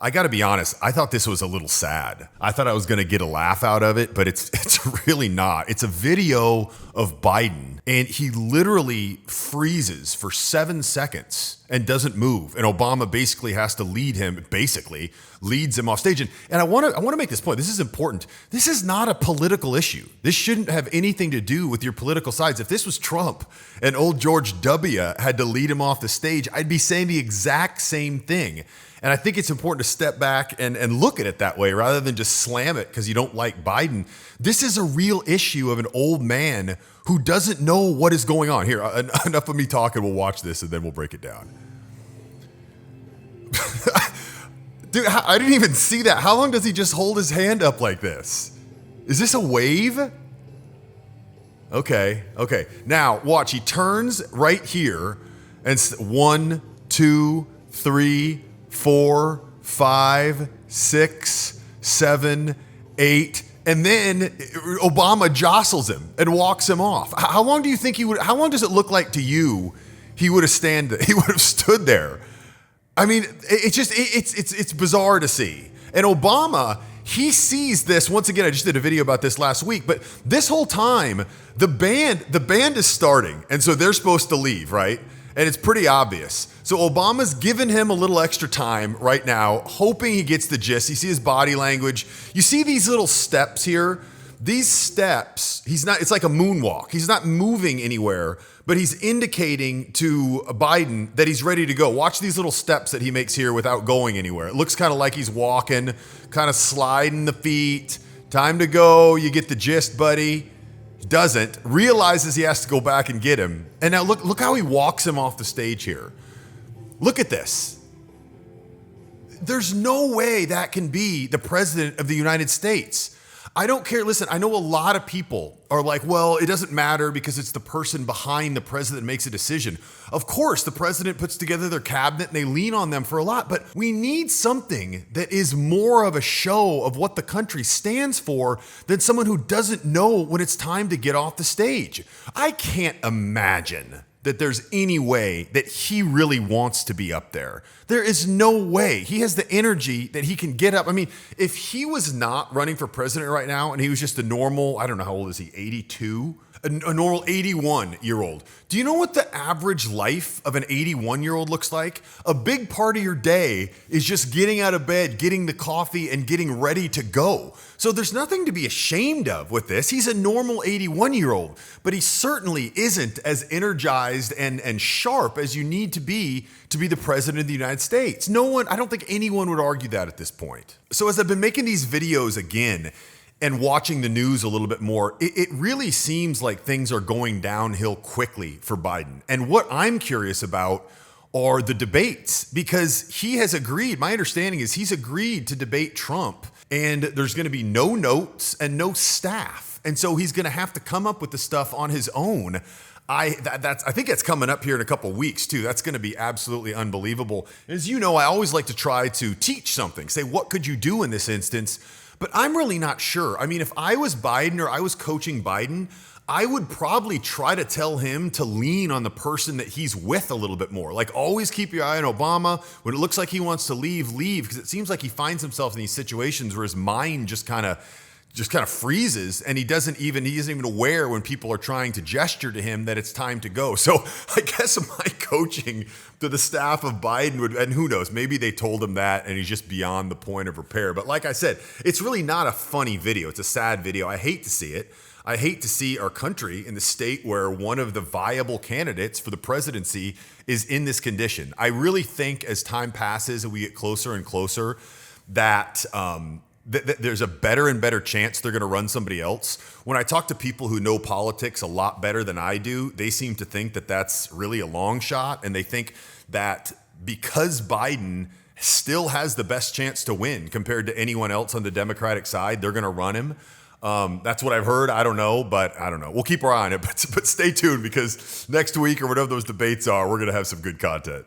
I got to be honest, I thought this was a little sad. I thought I was going to get a laugh out of it, but it's really not. It's a video of Biden, and he literally freezes for 7 seconds and doesn't move. And Obama basically has to leads him off stage. And I want to make this point. This is important. This is not a political issue. This shouldn't have anything to do with your political sides. If this was Trump and old George W. had to lead him off the stage, I'd be saying the exact same thing. And I think it's important to step back and look at it that way rather than just slam it because you don't like Biden. This is a real issue of an old man who doesn't know what is going on. Here, enough of me talking. We'll watch this and then we'll break it down. Dude, I didn't even see that. How long does he just hold his hand up like this? Is this a wave? Okay. Now, watch. He turns right here and 1, 2, 3, 4, 5, 6, 7, 8, and then Obama jostles him and walks him off. How long do you think how long does it look like to you he would have stood there? I mean, it's bizarre to see. And Obama, he sees this. Once again, I just did a video about this last week, but this whole time, the band is starting, and so they're supposed to leave, right? And it's pretty obvious. So Obama's given him a little extra time right now, hoping he gets the gist. You see his body language. You see these little steps here? These steps, it's like a moonwalk. He's not moving anywhere, but he's indicating to Biden that he's ready to go. Watch these little steps that he makes here without going anywhere. It looks kind of like he's walking, kind of sliding the feet. Time to go. You get the gist, buddy. Doesn't, realizes he has to go back and get him. And now look how he walks him off the stage here. Look at this. There's no way that can be the president of the United States. I don't care. Listen, I know a lot of people are like, well, it doesn't matter because it's the person behind the president that makes a decision. Of course, the president puts together their cabinet and they lean on them for a lot, but we need something that is more of a show of what the country stands for than someone who doesn't know when it's time to get off the stage. I can't imagine that there's any way that he really wants to be up there. There is no way. He has the energy that he can get up. I mean, if he was not running for president right now and he was just a normal, I don't know, how old is he, 82? A normal 81-year-old. Do you know what the average life of an 81-year-old looks like? A big part of your day is just getting out of bed, getting the coffee, and getting ready to go. So there's nothing to be ashamed of with this. He's a normal 81-year-old, but he certainly isn't as energized and sharp as you need to be the president of the United States. I don't think anyone would argue that at this point. So as I've been making these videos again, and watching the news a little bit more, it really seems like things are going downhill quickly for Biden. And what I'm curious about are the debates, because he has agreed, my understanding is he's agreed to debate Trump, and there's going to be no notes and no staff. And so he's going to have to come up with the stuff on his own. I think that's coming up here in a couple weeks too. That's going to be absolutely unbelievable. As you know, I always like to try to teach something, say, what could you do in this instance? But I'm really not sure. I mean, if I was Biden or I was coaching Biden, I would probably try to tell him to lean on the person that he's with a little bit more. Like, always keep your eye on Obama. When it looks like he wants to leave, because it seems like he finds himself in these situations where his mind just kind of freezes, and he isn't even aware when people are trying to gesture to him that it's time to go. So I guess my coaching to the staff of Biden would, and who knows, maybe they told him that and he's just beyond the point of repair. But like I said, it's really not a funny video. It's a sad video. I hate to see it. I hate to see our country in the state where one of the viable candidates for the presidency is in this condition. I really think as time passes and we get closer and closer that there's a better and better chance they're going to run somebody else. When I talk to people who know politics a lot better than I do, they seem to think that that's really a long shot. And they think that because Biden still has the best chance to win compared to anyone else on the Democratic side, they're going to run him. That's what I've heard. I don't know, but I don't know. We'll keep our eye on it, but stay tuned because next week or whatever those debates are, we're going to have some good content.